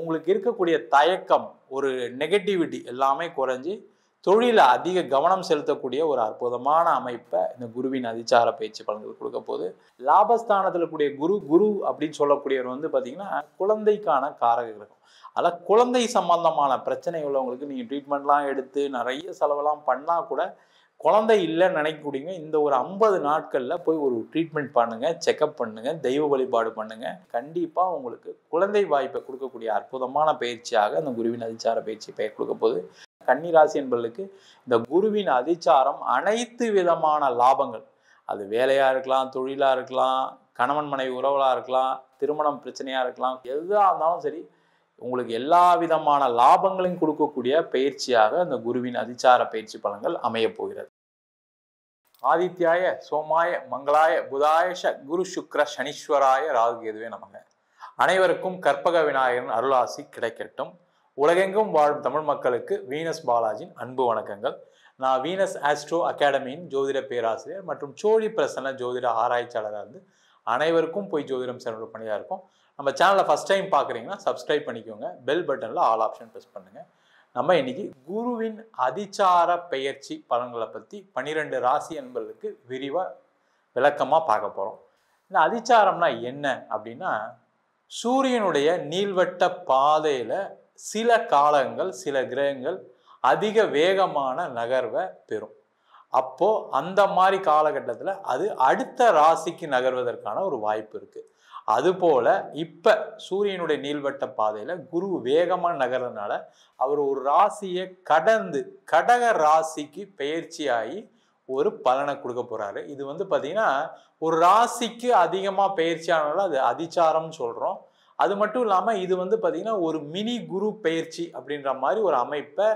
உங்களுக்கு இருக்கக்கூடிய தயக்கம், ஒரு நெகட்டிவிட்டி எல்லாமே குறைஞ்சி தொழில அதிக கவனம் செலுத்தக்கூடிய ஒரு அற்புதமான அமைப்பை இந்த குருவின் அதிசார பயிற்சி பலன்கள் கொடுக்க போது. லாபஸ்தானத்தில் கூடிய குரு அப்படின்னு சொல்லக்கூடியவர் வந்து பார்த்தீங்கன்னா குழந்தைக்கான காரக கிரகம். அதில் குழந்தை சம்பந்தமான பிரச்சனை உள்ளவங்களுக்கு நீங்கள் ட்ரீட்மெண்ட்லாம் எடுத்து நிறைய செலவெல்லாம் பண்ணால் கூட குழந்தை இல்லைன்னு நினைக்கக்கூடியங்க இந்த ஒரு 50 நாட்களில் போய் ஒரு ட்ரீட்மெண்ட் பண்ணுங்கள், செக்கப் பண்ணுங்கள், தெய்வ வழிபாடு பண்ணுங்கள். கண்டிப்பாக உங்களுக்கு குழந்தை வாய்ப்பை கொடுக்கக்கூடிய அற்புதமான பயிற்சியாக அந்த குருவின் அதிசார பயிற்சி பெயர் கொடுக்க போது. கன்னிராசி என்பவர்களுக்கு இந்த குருவின் அதிசாரம் அனைத்து விதமான லாபங்கள், அது வேலையாக இருக்கலாம், தொழிலாக இருக்கலாம், கணவன் மனைவி உறவுகளாக இருக்கலாம், திருமணம் பிரச்சனையாக இருக்கலாம், எதாக இருந்தாலும் சரி உங்களுக்கு எல்லா விதமான லாபங்களையும் கொடுக்கக்கூடிய பயிற்சியாக இந்த குருவின் அதிசார பயிற்சி பலன்கள் அமைய போகிறது. ஆதித்யாய சோமாய மங்களாய புதாயஷ குரு சுக்ர சனீஸ்வராய ராகு கேதுவே நமங்க. அனைவருக்கும் கற்பக விநாயகரின் அருளாசி கிடைக்கட்டும். உலகெங்கும் வாழும் தமிழ் மக்களுக்கு வீனஸ் பாலாஜியின் அன்பு வணக்கங்கள். நான் வீனஸ் ஆஸ்ட்ரோ அகாடமியின் ஜோதிட பேராசிரியர் மற்றும் சோழி பிரசன்ன ஜோதிட ஆராய்ச்சியாளராக இருந்து அனைவருக்கும் போய் ஜோதிடம் சென்ற பணியாக இருக்கும். நம்ம சேனலை ஃபஸ்ட் டைம் பார்க்குறீங்கன்னா சப்ஸ்கிரைப் பண்ணிக்கோங்க, பெல் பட்டனில் ஆல் ஆப்ஷன் ப்ரெஸ் பண்ணுங்கள். நம்ம இன்னைக்கு குருவின் அதிசார பெயர்ச்சி பலன்களை பற்றி 12 ராசி என்பதற்கு விரிவாக விளக்கமாக பார்க்க போகிறோம். இந்த அதிசாரம்னா என்ன அப்படின்னா, சூரியனுடைய நீள்வட்ட பாதையில் சில காலங்கள் சில கிரகங்கள் அதிக வேகமான நகர்வை பெறும். அப்போது அந்த மாதிரி காலகட்டத்தில் அது அடுத்த ராசிக்கு நகர்வதற்கான ஒரு வாய்ப்பு இருக்குது. அதுபோல் இப்போ சூரியனுடைய நீள்வட்ட பாதையில் குரு வேகமாக நகர்றதுனால அவர் ஒரு ராசியை கடந்து கடக ராசிக்கு பெயர்ச்சியாகி ஒரு பலனை கொடுக்க போகிறாரு. இது வந்து பார்த்திங்கன்னா ஒரு ராசிக்கு அதிகமாக பெயர்ச்சியானால அது அதிசாரம்னு சொல்கிறோம். அது மட்டும் இல்லாமல் இது வந்து பார்த்திங்கன்னா ஒரு மினி குரு பெயர்ச்சி அப்படின்ற மாதிரி ஒரு அமைப்பை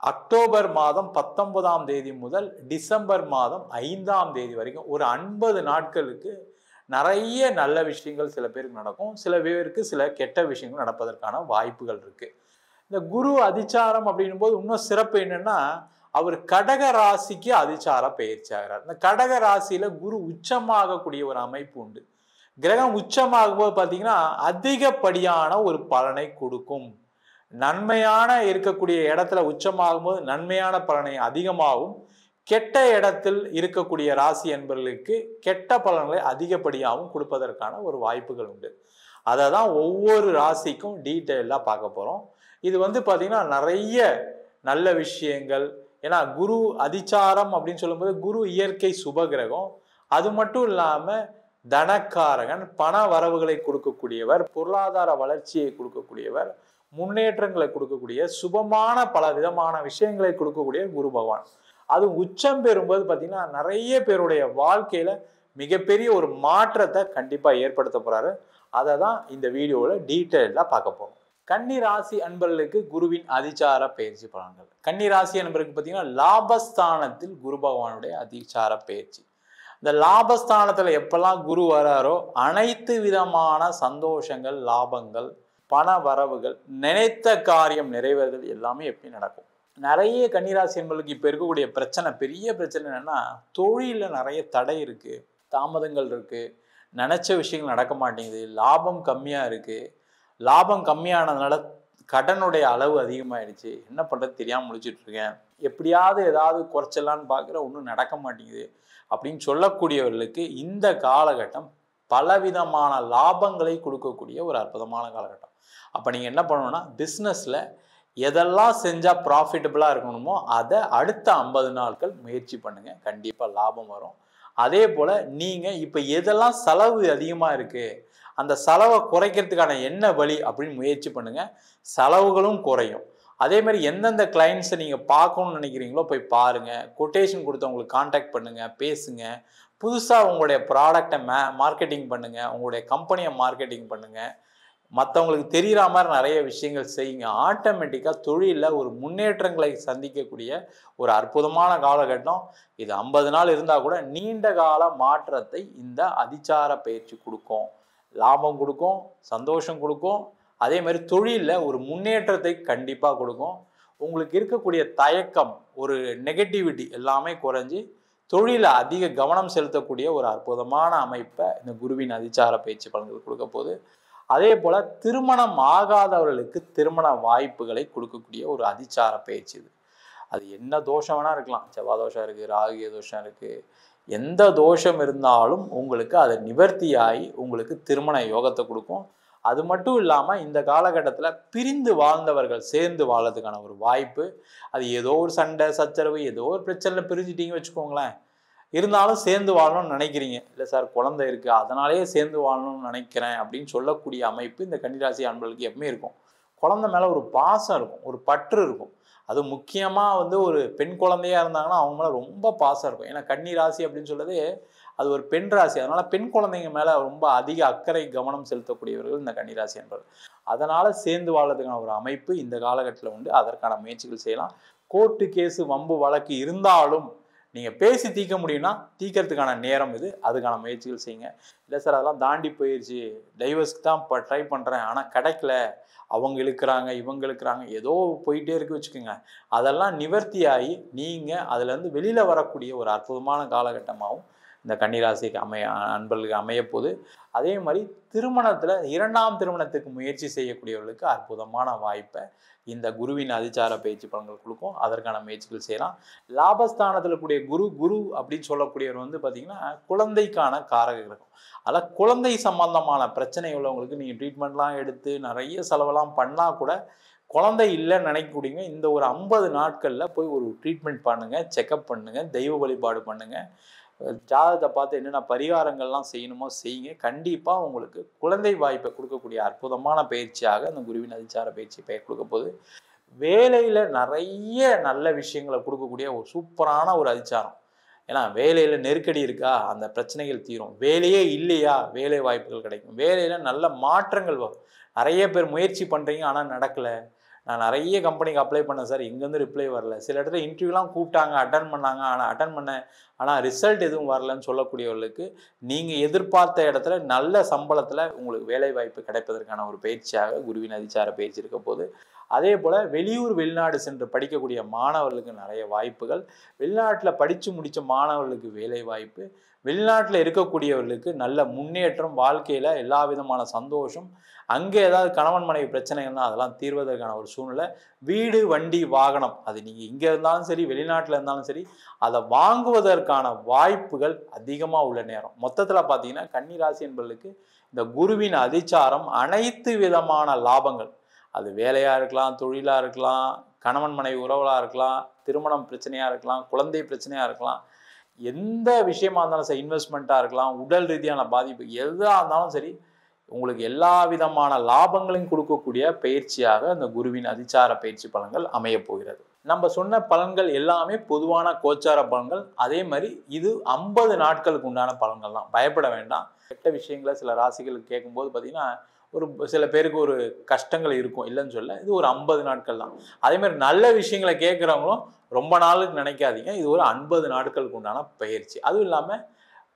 அக்டோபர் மாதம் 19ஆம் தேதி முதல் டிசம்பர் மாதம் 5ஆம் தேதி வரைக்கும் ஒரு 50 நாட்களுக்கு நிறைய நல்ல விஷயங்கள் சில பேருக்கு நடக்கும், சில பேருக்கு சில கெட்ட விஷயங்கள் நடப்பதற்கான வாய்ப்புகள் இருக்குது. இந்த குரு அதிசாரம் அப்படின்னும் போது இன்னும் சிறப்பு என்னென்னா, அவர் கடக ராசிக்கு அதிசார பயிற்சி ஆகிறார். இந்த கடக ராசியில் குரு உச்சமாகக்கூடிய ஒரு அமைப்பு உண்டு. கிரகம் உச்சமாகும் போது பார்த்தீங்கன்னா அதிகப்படியான ஒரு பலனை கொடுக்கும். நன்மையான இருக்கக்கூடிய இடத்துல உச்சமாகும் போது நன்மையான பலனை அதிகமாகவும், கெட்ட இடத்தில் இருக்கக்கூடிய ராசி என்பவர்களுக்கு கெட்ட பலன்களை அதிகப்படியாகவும் கொடுப்பதற்கான ஒரு வாய்ப்புகள் உண்டு. அதை தான் ஒவ்வொரு ராசிக்கும் டீட்டெயிலாக பார்க்க போகிறோம். இது வந்து பார்த்திங்கன்னா நிறைய நல்ல விஷயங்கள். ஏன்னா குரு அதிசாரம் அப்படின்னு சொல்லும்போது குரு இயற்கை சுபகிரகம். அது மட்டும் இல்லாமல் தனக்காரகன், பண வரவுகளை கொடுக்கக்கூடியவர், பொருளாதார வளர்ச்சியை கொடுக்கக்கூடியவர், முன்னேற்றங்களை கொடுக்கக்கூடிய சுபமான பல விதமான விஷயங்களை கொடுக்கக்கூடிய குரு பகவான். அது உச்சம் பெறும்போது பார்த்தீங்கன்னா நிறைய பேருடைய வாழ்க்கையில் மிகப்பெரிய ஒரு மாற்றத்தை கண்டிப்பாக ஏற்படுத்த போகிறாரு. அதை தான் இந்த வீடியோவில் டீட்டெயிலாக பார்க்க போகிறோம். கன்னி ராசி அன்பர்களுக்கு குருவின் அதிசார பயிற்சி பலன்கள். கன்னி ராசி அன்பர்களுக்கு பார்த்தீங்கன்னா லாபஸ்தானத்தில் குரு பகவானுடைய அதிசார பயிற்சி. இந்த லாபஸ்தானத்தில் எப்பெல்லாம் குரு வராரோ அனைத்து விதமான சந்தோஷங்கள், லாபங்கள், பண வரவுகள், நினைத்த காரியம் நிறைவேறுதல் எல்லாமே எப்படி நடக்கும். நிறைய கன்னிராசி என்பவர்களுக்கு இப்போ இருக்கக்கூடிய பிரச்சனை, பெரிய பிரச்சனை என்னென்னா தொழிலில் நிறைய தடை இருக்குது, தாமதங்கள் இருக்குது, நினச்ச விஷயங்கள் நடக்க மாட்டேங்குது, லாபம் கம்மியாக இருக்குது. லாபம் கம்மியானதுனால கடனுடைய அளவு அதிகமாகிடுச்சு, என்ன பண்ணுறது தெரியாமல் முடிச்சுட்ருக்கேன், எப்படியாவது ஏதாவது குறைச்சலான்னு பார்க்குற ஒன்றும் நடக்க மாட்டேங்குது அப்படின்னு சொல்லக்கூடியவர்களுக்கு இந்த காலகட்டம் பலவிதமான லாபங்களை கொடுக்கக்கூடிய ஒரு அற்புதமான காலகட்டம். அப்போ நீங்கள் என்ன பண்ணணும்னா பிஸ்னஸில் எதெல்லாம் செஞ்சால் ப்ராஃபிட்டபுளாக இருக்கணுமோ அதை அடுத்த 50 நாட்கள் முயற்சி பண்ணுங்கள், கண்டிப்பாக லாபம் வரும். அதே போல் நீங்கள் இப்போ எதெல்லாம் செலவு அதிகமாக இருக்குது அந்த செலவை குறைக்கிறதுக்கான என்ன வழி அப்படின்னு முயற்சி பண்ணுங்கள், செலவுகளும் குறையும். அதே மாதிரி எந்தெந்த கிளைண்ட்ஸை நீங்கள் பார்க்கணும்னு நினைக்கிறீங்களோ போய் பாருங்கள், கொட்டேஷன் கொடுத்தவங்களுக்கு கான்டாக்ட் பண்ணுங்கள், பேசுங்க, புதுசாக உங்களுடைய ப்ராடக்டை மார்க்கெட்டிங் பண்ணுங்கள், உங்களுடைய கம்பெனியை மார்க்கெட்டிங் பண்ணுங்கள், மற்றவங்களுக்கு தெரிகிற மாதிரி நிறைய விஷயங்கள் செய்யுங்க. ஆட்டோமேட்டிக்காக தொழிலில் ஒரு முன்னேற்றங்களை சந்திக்கக்கூடிய ஒரு அற்புதமான காலகட்டம் இது. 50 நாள் இருந்தால் கூட நீண்ட கால மாற்றத்தை இந்த அதிசார பயிற்சி கொடுக்கும், லாபம் கொடுக்கும், சந்தோஷம் கொடுக்கும். அதே மாதிரி தொழிலில் ஒரு முன்னேற்றத்தை கண்டிப்பாக கொடுக்கும். உங்களுக்கு இருக்கக்கூடிய தயக்கம், ஒரு நெகட்டிவிட்டி எல்லாமே குறைஞ்சி தொழில அதிக கவனம் செலுத்தக்கூடிய ஒரு அற்புதமான அமைப்பை இந்த குருவின் அதிசார பயிற்சி பலன்கள் கொடுக்க போது. அதே போல திருமணம் ஆகாதவர்களுக்கு திருமண வாய்ப்புகளை கொடுக்கக்கூடிய ஒரு அதிச்சார பயிற்சி இது. அது என்ன தோஷம் வேணா இருக்கலாம். செவ்வாய் தோஷம் இருக்கு, ராகு தோஷம் இருக்கு, எந்த தோஷம் இருந்தாலும் உங்களுக்கு அதை நிவர்த்தியாகி உங்களுக்கு திருமண யோகத்தை கொடுக்கும். அது மட்டும் இல்லாமல் இந்த காலகட்டத்தில் பிரிந்து வாழ்ந்தவர்கள் சேர்ந்து வாழறதுக்கான ஒரு வாய்ப்பு. அது ஏதோ ஒரு சண்டை சச்சரவு, ஏதோ ஒரு பிரச்சனையில் பிரிஞ்சுட்டீங்க வச்சுக்கோங்களேன், இருந்தாலும் சேர்ந்து வாழணும்னு நினைக்கிறீங்க. இல்லை சார் குழந்தை இருக்குது அதனாலேயே சேர்ந்து வாழணும்னு நினைக்கிறேன் அப்படின்னு சொல்லக்கூடிய அமைப்பு இந்த கன்னிராசி அன்பர்களுக்கு எப்பவுமே இருக்கும். குழந்தை மேலே ஒரு பாசம் இருக்கும், ஒரு பற்று இருக்கும். அது முக்கியமாக ஒரு பெண் குழந்தையா இருந்தாங்கன்னா அவங்க மேலே ரொம்ப பாசம் இருக்கும். ஏன்னா கன்னி ராசி அப்படின்னு சொல்றது அது ஒரு பெண் ராசி. அதனால பெண் குழந்தைங்க மேலே ரொம்ப அதிக அக்கறை கவனம் செலுத்தக்கூடியவர்கள் இந்த கன்னிராசி என்பது. அதனால சேர்ந்து வாழறதுக்கான ஒரு அமைப்பு இந்த காலகட்டத்தில் உண்டு. அதற்கான முயற்சிகள் செய்யலாம். கோர்ட்டு கேஸு வம்பு வழக்கு இருந்தாலும் நீங்கள் பேசி தீர்க்க முடியும்னா தீர்க்கறதுக்கான நேரம் இது. அதுக்கான முயற்சிகள் செய்யுங்க. இல்லை சார் அதெல்லாம் தாண்டி போயிடுச்சு, டைவர்ஸ்க்கு தான் இப்போ ட்ரை பண்ணுறேன் ஆனால் கிடைக்கல, அவங்க இழுக்கிறாங்க இவங்க இழுக்கிறாங்க, ஏதோ போயிட்டே இருக்கு வச்சுக்கோங்க, அதெல்லாம் நிவர்த்தியாகி நீங்கள் அதுலேருந்து வெளியில் வரக்கூடிய ஒரு அற்புதமான காலகட்டமாகவும் இந்த கன்னிராசிக்கு அன்பர்களுக்கு அமையப்போகுது. அதே மாதிரி திருமணத்தில் இரண்டாம் திருமணத்துக்கு முயற்சி செய்யக்கூடியவர்களுக்கு அற்புதமான வாய்ப்பை இந்த குருவின் அதிச்சார பயிற்சி பலன்கள் கொடுக்கும். அதற்கான முயற்சிகள் செய்யலாம். லாபஸ்தானத்தில் கூடிய குரு அப்படின்னு சொல்லக்கூடியவர் பார்த்தீங்கன்னா குழந்தைக்கான காரக கிரகம். அதில் குழந்தை சம்பந்தமான பிரச்சனை உள்ளவங்களுக்கு நீங்கள் ட்ரீட்மெண்ட்லாம் எடுத்து நிறைய செலவெல்லாம் பண்ணால் கூட குழந்தை இல்லைன்னு நினைக்கக்கூடியங்க இந்த ஒரு 50 நாட்களில் போய் ஒரு ட்ரீட்மெண்ட் பண்ணுங்கள், செக்கப் பண்ணுங்கள், தெய்வ வழிபாடு பண்ணுங்கள், ஜாதகத்தை பார்த்து என்னென்ன பரிகாரங்கள்லாம் செய்யணுமோ செய்யுங்க. கண்டிப்பாக உங்களுக்கு குழந்தை வாய்ப்பை கொடுக்கக்கூடிய அற்புதமான பயிற்சியாக அந்த குருவின் அதிச்சார பயிற்சி கொடுக்க போகுது. வேலையில் நிறைய நல்ல விஷயங்களை கொடுக்கக்கூடிய ஒரு சூப்பரான ஒரு அதிச்சாரம். ஏன்னா வேலையில் நெருக்கடி இருக்கா அந்த பிரச்சனைகள் தீரும், வேலையே இல்லையா வேலை வாய்ப்புகள் கிடைக்கும், வேலையில் நல்ல மாற்றங்கள் வரும். நிறைய பேர் முயற்சி பண்ணுறீங்க ஆனால் நடக்கலை. நான் நிறைய கம்பெனிக்கு அப்ளை பண்ணேன் சார், எங்கேருந்து ரிப்ளை வரல. சில இடத்துல இன்டர்வியூலாம் கூப்பிட்டாங்க, அட்டன் பண்ணேன் ஆனால் ரிசல்ட் எதுவும் வரலன்னு சொல்லக்கூடியவர்களுக்கு நீங்கள் எதிர்பார்த்த இடத்துல நல்ல சம்பளத்தில் உங்களுக்கு வேலை வாய்ப்பு கிடைப்பதற்கான ஒரு பயிற்சியாக குருவின் அதிச்சார பயிற்சி இருக்க போது. அதே போல் வெளியூர் வெளிநாடு சென்று படிக்கக்கூடிய மாணவர்களுக்கு நிறைய வாய்ப்புகள், வெளிநாட்டில் படித்து முடித்த மாணவர்களுக்கு வேலை வாய்ப்பு, வெளிநாட்டில் இருக்கக்கூடியவர்களுக்கு நல்ல முன்னேற்றம், வாழ்க்கையில் எல்லா விதமான சந்தோஷம், அங்கே ஏதாவது கணவன் மனைவி பிரச்சனைகள்னா அதெல்லாம் தீர்வதற்கான ஒரு சூழ்நிலை, வீடு வண்டி வாகனம் அது நீங்கள் இங்கே இருந்தாலும் சரி வெளிநாட்டில் இருந்தாலும் சரி அதை வாங்குவதற்கான வாய்ப்புகள் அதிகமாக உள்ள நேரம். மொத்தத்தில் பார்த்தீங்கன்னா கன்னிராசி என்பவர்களுக்கு இந்த குருவின் அதிச்சாரம் அனைத்து விதமான லாபங்கள், அது வேலையாக இருக்கலாம், தொழிலாக இருக்கலாம், கணவன் மனைவி உறவுகளாக இருக்கலாம், திருமணம் பிரச்சனையாக இருக்கலாம், குழந்தை பிரச்சனையாக இருக்கலாம், எந்த விஷயமா இருந்தாலும் சரி, இன்வெஸ்ட்மெண்ட்டாக இருக்கலாம், உடல் ரீதியான பாதிப்பு எதாக இருந்தாலும் சரி, உங்களுக்கு எல்லா விதமான லாபங்களையும் கொடுக்கக்கூடிய பயிற்சியாக இந்த குருவின் அதிச்சார பயிற்சி பலன்கள் அமைய போகிறது. நம்ம சொன்ன பலன்கள் எல்லாமே பொதுவான கோச்சார பலன்கள். அதே மாதிரி இது 50 நாட்களுக்கு உண்டான பலன்கள் தான், பயப்பட வேண்டாம். கெட்ட விஷயங்களை சில ராசிகளுக்கு கேட்கும்போது பார்த்தீங்கன்னா ஒரு சில பேருக்கு ஒரு கஷ்டங்கள் இருக்கும், இல்லைன்னு சொல்ல. இது ஒரு 50 நாட்கள் தான். அதே மாதிரி நல்ல விஷயங்களை கேட்குறவங்களும் ரொம்ப நாளுக்கு நினைக்காதீங்க, இது ஒரு 50 நாட்களுக்கு உண்டான பயிற்சி. அதுவும் இல்லாமல்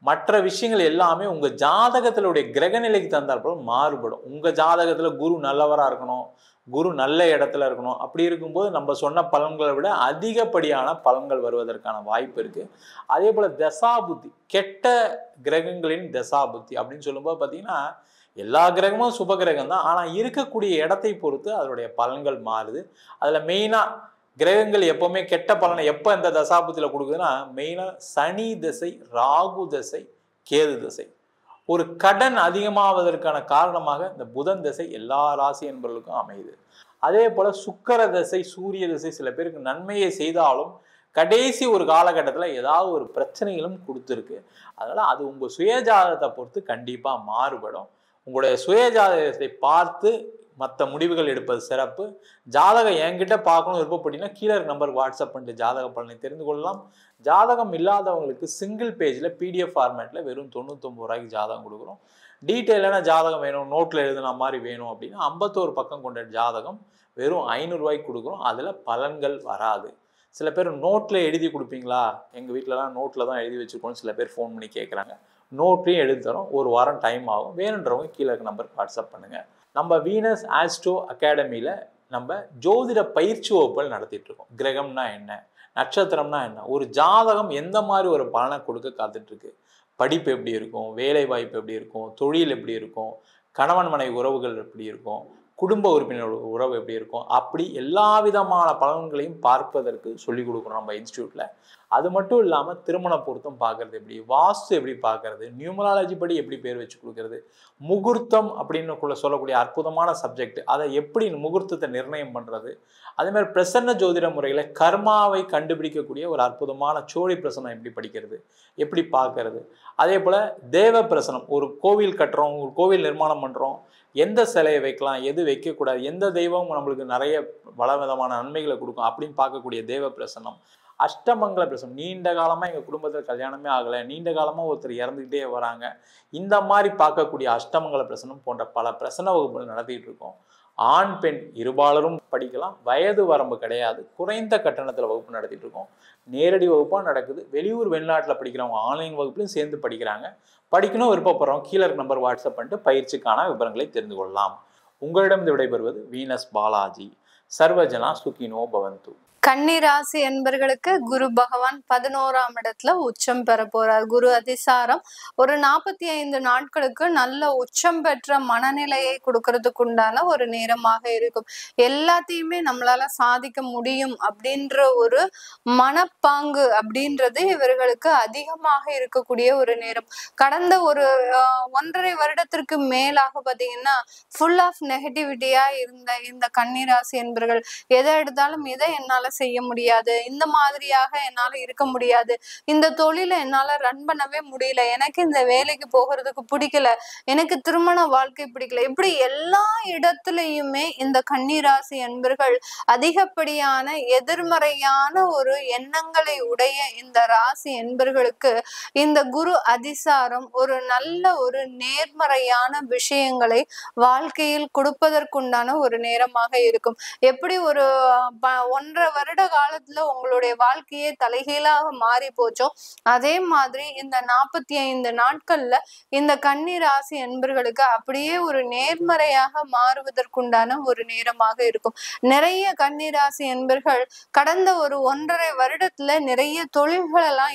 மற்ற விஷயங்கள் எல்லாமே உங்கள் ஜாதகத்தினுடைய கிரகநிலைக்கு தந்தாற்போல் மாறுபடும். உங்கள் ஜாதகத்தில் குரு நல்லவராக இருக்கணும், குரு நல்ல இடத்துல இருக்கணும். அப்படி இருக்கும்போது நம்ம சொன்ன பலன்களை விட அதிகப்படியான பலன்கள் வருவதற்கான வாய்ப்பு இருக்குது. அதே போல் தசாபுத்தி, கெட்ட கிரகங்களின் தசாபுத்தி அப்படின்னு சொல்லும்போது பார்த்தீங்கன்னா எல்லா கிரகமும் சுப கிரகம் தான், ஆனால் இருக்கக்கூடிய இடத்தை பொறுத்து அதனுடைய பலன்கள் மாறுது. அதில் மெயினாக கிரகங்கள் எப்பவுமே கெட்ட பலனை எப்போ இந்த தசாபுத்தியில் கொடுக்குதுன்னா மெயினாக சனி திசை, ராகு திசை, கேது திசை. ஒரு கடன் அதிகமாவதற்கான காரணமாக இந்த புதன் திசை எல்லா ராசி என்பவர்களுக்கும் அமையுது. அதே போல் சுக்கிர திசை, சூரிய திசை சில பேருக்கு நன்மையை செய்தாலும் கடைசி ஒரு காலகட்டத்தில் ஏதாவது ஒரு பிரச்சனைகளும் கொடுத்துருக்கு. அதனால் அது உங்கள் சுயஜாதகத்தை பொறுத்து கண்டிப்பாக மாறுபடும். உங்களுடைய சுயஜாதகத்தை பார்த்து மற்ற முடிவுகள் எடுப்பது சிறப்பு. ஜாதகம் என்கிட்ட பார்க்கணும் விருப்பப்பட்டீங்கன்னா கீழே நம்பருக்கு வாட்ஸ்அப் பண்ணிட்டு ஜாதக பலனை தெரிந்து கொள்ளலாம். ஜாதகம் இல்லாதவங்களுக்கு சிங்கிள் பேஜில் PDF ஃபார்மேட்டில் வெறும் 99 ரூபாய்க்கு ஜாதகம் கொடுக்குறோம். டீட்டெயிலான ஜாதகம் வேணும், நோட்டில் எழுதுன மாதிரி வேணும் அப்படின்னா 51 பக்கம் கொண்ட ஜாதகம் வெறும் 500 ரூபாய்க்கு கொடுக்குறோம். அதில் பலன்கள் வராது. சில பேர் நோட்டில் எழுதி கொடுப்பீங்களா, எங்கள் வீட்டிலலாம் நோட்டில் தான் எழுதி வச்சுருக்கோன்னு சில பேர் ஃபோன் பண்ணி கேட்குறாங்க. நோட்லையும் எழுதி தரோம், ஒரு வாரம் டைம் ஆகும். வேணுன்றவங்க கீழே இருக்க நம்பருக்கு வாட்ஸ்அப் பண்ணுங்கள். நம்ம வீனஸ் ஆஸ்ட்ரோ அகாடமியில் நம்ம ஜோதிட பயிற்சி வகுப்புகள் நடத்திட்டு இருக்கோம். கிரகம்னா என்ன, நட்சத்திரம்னா என்ன, ஒரு ஜாதகம் எந்த மாதிரி ஒரு பலனை கொடுக்க காத்துட்ருக்கு, படிப்பு எப்படி இருக்கும், வேலை வாய்ப்பு எப்படி இருக்கும், தொழில் எப்படி இருக்கும், கணவன் மனைவி உறவுகள் எப்படி இருக்கும், குடும்ப உறுப்பினர் உறவு எப்படி இருக்கும், அப்படி எல்லா விதமான பலன்களையும் பார்ப்பதற்கு சொல்லிக் கொடுக்குறோம் நம்ம இன்ஸ்டியூட்ல. அது மட்டும் இல்லாமல் திருமண பொருத்தம் பார்க்கறது எப்படி, வாஸ்து எப்படி பார்க்கறது, நியூமராலஜி படி எப்படி பேர் வச்சு கொடுக்கறது, முகூர்த்தம் அப்படின்னு சொல்லக்கூடிய அற்புதமான சப்ஜெக்ட், அதை எப்படி முகூர்த்தத்தை நிர்ணயம் பண்ணுறது, அதே மாதிரி பிரசன்ன ஜோதிட முறையில் கர்மாவை கண்டுபிடிக்கக்கூடிய ஒரு அற்புதமான சோழி பிரசனம் எப்படி படிக்கிறது, எப்படி பார்க்கறது, அதே போல் தேவ பிரசனம், ஒரு கோவில் கட்டுறோம், ஒரு கோவில் நிர்மாணம் பண்ணுறோம், எந்த சிலையை வைக்கலாம், எது வைக்கக்கூடாது, எந்த தெய்வம் நம்மளுக்கு நிறைய விதமான நன்மைகளை கொடுக்கும் அப்படின்னு பார்க்கக்கூடிய தேவ பிரசனம், அஷ்டமங்கல பிரசனம், நீண்ட காலமாக எங்கள் குடும்பத்தில் கல்யாணமே ஆகலை, நீண்ட காலமாக ஒருத்தர் இறந்துக்கிட்டே வராங்க, இந்த மாதிரி பார்க்கக்கூடிய அஷ்டமங்கல பிரசனம் போன்ற பல பிரசன வகுப்புகள் நடத்திட்டு இருக்கோம். ஆண் பெண் இருபாலரும் படிக்கலாம், வயது வரம்பு கிடையாது, குறைந்த கட்டணத்தில் வகுப்பு நடத்திட்டு இருக்கோம். நேரடி வகுப்பாக நடக்குது. வெளியூர் வெளிநாட்டில் படிக்கிறவங்க ஆன்லைன் வகுப்புலையும் சேர்ந்து படிக்கிறாங்க. படிக்கணும் விருப்பப்படுறவங்க கீழே இருக்க நம்பர் வாட்ஸ்அப் பண்ணிட்டு பயிற்சிக்கான விவரங்களை தெரிந்து கொள்ளலாம். உங்களிடம் விடைபெறுவது வீனஸ் பாலாஜி. சர்வஜனா சுகினோ பவந்து. கன்னிராசி என்பர்களுக்கு குரு பகவான் 11ஆம் இடத்துல உச்சம் பெற போறார். குரு அதிசாரம் ஒரு 45 நாட்களுக்கு நல்ல உச்சம் பெற்ற மனநிலையை கொடுக்கறதுக்கு உண்டான ஒரு நேரமாக இருக்கும். எல்லாத்தையுமே நம்மளால சாதிக்க முடியும் அப்படின்ற ஒரு மனப்பாங்கு அப்படின்றது இவர்களுக்கு அதிகமாக இருக்கக்கூடிய ஒரு நேரம். கடந்த ஒரு 1.5 வருடத்திற்கு மேலாக பாத்தீங்கன்னா ஃபுல் ஆஃப் நெகட்டிவிட்டியா இருந்த இந்த கன்னிராசி என்பர்கள் எதை எடுத்தாலும் இதை என்னால செய்ய முடியாது, இந்த மாதிரியாக என்னால இருக்க முடியாது, இந்த தொழிலை என்னால ரன் பண்ணவே முடியல, எனக்கு இந்த வேலைக்கு போகிறதுக்கு பிடிக்கல, எனக்கு திருமண வாழ்க்கை பிடிக்கல, இப்படி எல்லா இடத்துலயுமே இந்த கன்னிராசி என்பர்கள் அதிகப்படியான எதிர்மறையான ஒரு எண்ணங்களை உடைய இந்த ராசி என்பர்களுக்கு இந்த குரு அதிசாரம் ஒரு நல்ல ஒரு நேர்மறையான விஷயங்களை வாழ்க்கையில் கொடுப்பதற்குண்டான ஒரு நேரமாக இருக்கும். எப்படி ஒரு 1.5 வருட காலத்துல உங்களுடைய வாழ்க்கையே தலைகீழாக மாறி போச்சோ, அதே மாதிரி இந்த 45 நாட்கள்ல இந்த கன்னி ராசி என்பர்களுக்கு அப்படியே ஒரு நேர்மறையாக மாறுவதற்குண்டான ஒரு நேரமாக இருக்கும். நிறைய கன்னி ராசி என்பர்கள் கடந்த ஒரு 1.5 வருடத்துல நிறைய தொழில்கள் எல்லாம்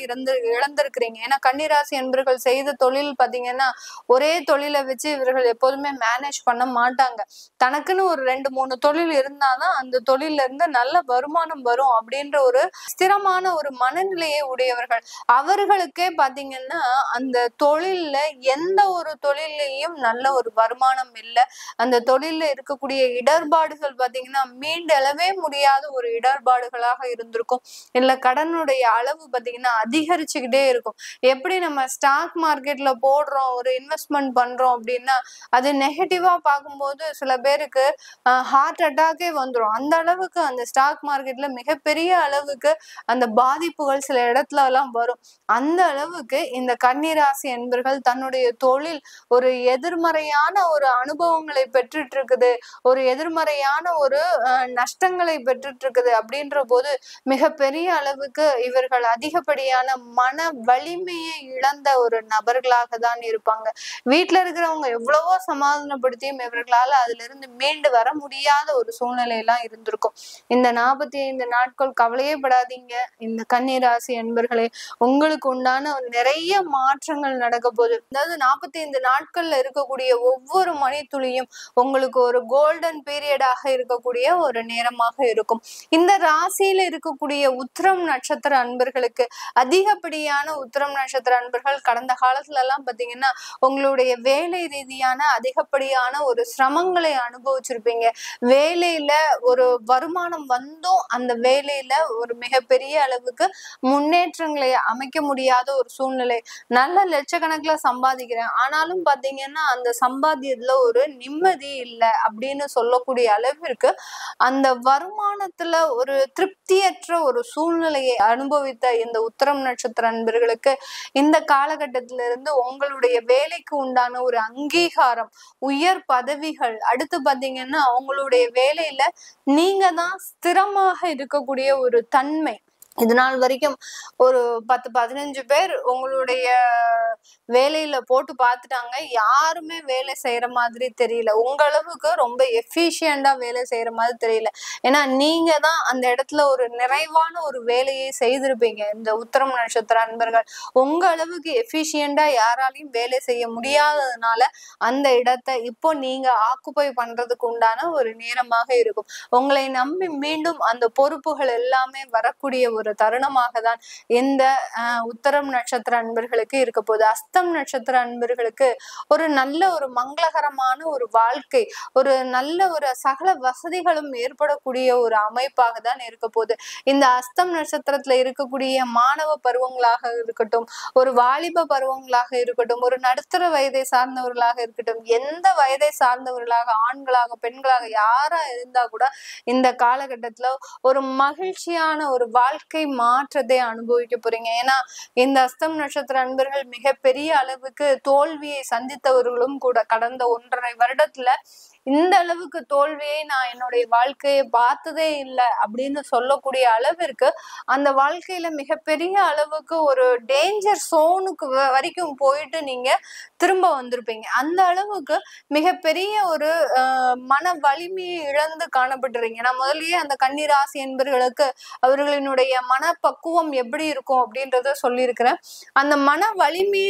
இழந்திருக்கிறீங்க. ஏன்னா கன்னிராசி என்பர்கள் செய்த தொழில் பாத்தீங்கன்னா ஒரே தொழிலை வச்சு இவர்கள் எப்போதுமே மேனேஜ் பண்ண மாட்டாங்க. தனக்குன்னு ஒரு 2-3 தொழில் இருந்தாதான் அந்த தொழில இருந்து நல்ல வருமானம் வரும் அப்படின்ற ஒரு ஸ்திரமான ஒரு மனநிலையை உடையவர்கள். அவர்களுக்கே பாத்தீங்கன்னா அந்த தொழில்ல எந்த ஒரு தொழிலையும் நல்ல ஒரு வருமானம் இல்லை. அந்த தொழில்ல இருக்கக்கூடிய இடர்பாடுகள் பாத்தீங்கன்னா மீண்டெழவே முடியாத ஒரு இடர்பாடுகளாக இருந்திருக்கும். இல்ல கடனுடைய அளவு பாத்தீங்கன்னா அதிகரிச்சுக்கிட்டே இருக்கும். எப்படி நம்ம ஸ்டாக் மார்க்கெட்ல போடுறோம், ஒரு இன்வெஸ்ட்மெண்ட் பண்றோம் அப்படின்னா அது நெகட்டிவா பார்க்கும்போது சில பேருக்கு ஹார்ட் அட்டாக்கே வந்துடும். அந்த அளவுக்கு அந்த ஸ்டாக் மார்க்கெட்ல மிகப்பெரிய அளவுக்கு அந்த பாதிப்புகள் சில இடத்துல எல்லாம் வரும். அந்த அளவுக்கு இந்த கன்னிராசி என்பர்கள் தன்னுடைய தொழில் ஒரு எதிர்மறையான ஒரு அனுபவங்களை பெற்றுட்டு இருக்குது, ஒரு எதிர்மறையான ஒரு நஷ்டங்களை பெற்றுட்டு இருக்குது அப்படின்ற போது மிகப்பெரிய அளவுக்கு இவர்கள் அதிகப்படியான மன வலிமையை இழந்த ஒரு நபர்களாக தான் இருப்பாங்க. வீட்டுல இருக்கிறவங்க எவ்வளவோ சமாதானப்படுத்தியும் இவர்களால அதுல இருந்து மீண்டு வர முடியாத ஒரு சூழ்நிலையெல்லாம் இருந்திருக்கும். இந்த 45 நாட்கள் கவலையே படாதீங்க இந்த கன்னிராசி என்பர்களே, உங்களுக்கு உண்டான நிறைய மாற்றங்கள் நடக்க போகுது. அதாவது 45 நாட்கள்ல இருக்கக்கூடிய ஒவ்வொரு மணித்துளியும் உங்களுக்கு ஒரு கோல்டன் பீரியடாக இருக்கக்கூடிய ஒரு நேரமாக இருக்கும். இந்த ராசியில இருக்கக்கூடிய உத்திரம் நட்சத்திர அன்பர்களுக்கு அதிகப்படியான உத்திரம் நட்சத்திர அன்பர்கள் கடந்த காலத்துல எல்லாம் பாத்தீங்கன்னா உங்களுடைய வேலை ரீதியான அதிகப்படியான ஒரு சிரமங்களை அனுபவிச்சிருப்பீங்க. வேலையில ஒரு வருமானம் வந்தும் அந்த வேலையில ஒரு மிகப்பெரிய அளவுக்கு முன்னேற்றங்களை அமைக்க முடியாத ஒரு சூழ்நிலை. நல்ல லட்சக்கணக்குல சம்பாதிக்கிறேன், ஆனாலும் பாத்தீங்கன்னா அந்த சம்பாத்தியத்துல ஒரு நிம்மதி இல்லை அப்படின்னு சொல்லக்கூடிய அளவிற்கு அந்த வருமானத்துல ஒரு திருப்தியற்ற ஒரு சூழ்நிலையை அனுபவித்த இந்த உத்திரம் நட்சத்திர அன்பர்களுக்கு இந்த காலகட்டத்திலிருந்து உங்களுடைய வேலைக்கு உண்டான ஒரு அங்கீகாரம், உயர் பதவிகள், அடுத்து பாத்தீங்கன்னா உங்களுடைய வேலையில நீங்க தான் ஸ்திரமாக இருக்கக்கூடிய ஒரு தன்மை, இது நாள் வரைக்கும் ஒரு 10-15 பேர் உங்களுடைய வேலையில போட்டு பார்த்துட்டாங்க, யாருமே வேலை செய்யற மாதிரி தெரியல. உங்க அளவுக்கு ரொம்ப எஃபிஷியண்டா வேலை செய்யற மாதிரி தெரியல. ஏன்னா நீங்க தான் அந்த இடத்துல ஒரு நிறைவான ஒரு வேலையை செய்திருப்பீங்க. இந்த உத்திரம் நட்சத்திர அன்பர்கள் உங்க அளவுக்கு எஃபிஷியண்டா யாராலையும் வேலை செய்ய முடியாததுனால அந்த இடத்தை இப்போ நீங்க ஆக்குப்பை பண்றதுக்கு உண்டான ஒரு நேரமாக இருக்கும். உங்களை நம்பி மீண்டும் அந்த பொறுப்புகள் எல்லாமே வரக்கூடிய ஒரு தருணமாக தான் இந்த உத்தரம் நட்சத்திர அன்பர்களுக்கு இருக்க போகுது. அஸ்தம் நட்சத்திர அன்பர்களுக்கு ஒரு நல்ல ஒரு மங்களகரமான ஒரு வாழ்க்கை, ஒரு நல்ல ஒரு சகல வசதிகளும் ஏற்படக்கூடிய ஒரு அமைப்பாக தான் இருக்க போகுது. இந்த அஸ்தம் நட்சத்திரத்துல இருக்கக்கூடிய மாணவ பருவங்களாக இருக்கட்டும், ஒரு வாலிப பருவங்களாக இருக்கட்டும், ஒரு நடுத்தர வயதை சார்ந்தவர்களாக இருக்கட்டும், எந்த வயதை சார்ந்தவர்களாக ஆண்களாக பெண்களாக யாரா இருந்தா கூட இந்த காலகட்டத்துல ஒரு மகிழ்ச்சியான ஒரு வாழ்க்கை மாற்றத்தை அனுபவிக்க போறீங்க. ஏன்னா இந்த அஸ்தம் நட்சத்திர அன்பர்கள் மிகப்பெரிய அளவுக்கு தோல்வியை சந்தித்தவர்களும் கூட. கடந்த 1.5 வருடத்துல இந்த அளவுக்கு தோல்வியை நான் என்னுடைய வாழ்க்கையை பார்த்ததே இல்லை அப்படின்னு சொல்லக்கூடிய அளவிற்கு அந்த வாழ்க்கையில மிகப்பெரிய அளவுக்கு ஒரு டேஞ்சர் சோனுக்கு வரைக்கும் போயிட்டு நீங்க திரும்ப வந்திருப்பீங்க. அந்த அளவுக்கு மிகப்பெரிய ஒரு மன வலிமையை இழந்து காணப்பட்டுறீங்க. நான் முதல்லயே அந்த கன்னிராசி என்பவர்களுக்கு அவர்களினுடைய மனப்பக்குவம் எப்படி இருக்கும் அப்படின்றத சொல்லியிருக்கிறேன். அந்த மன வலிமையை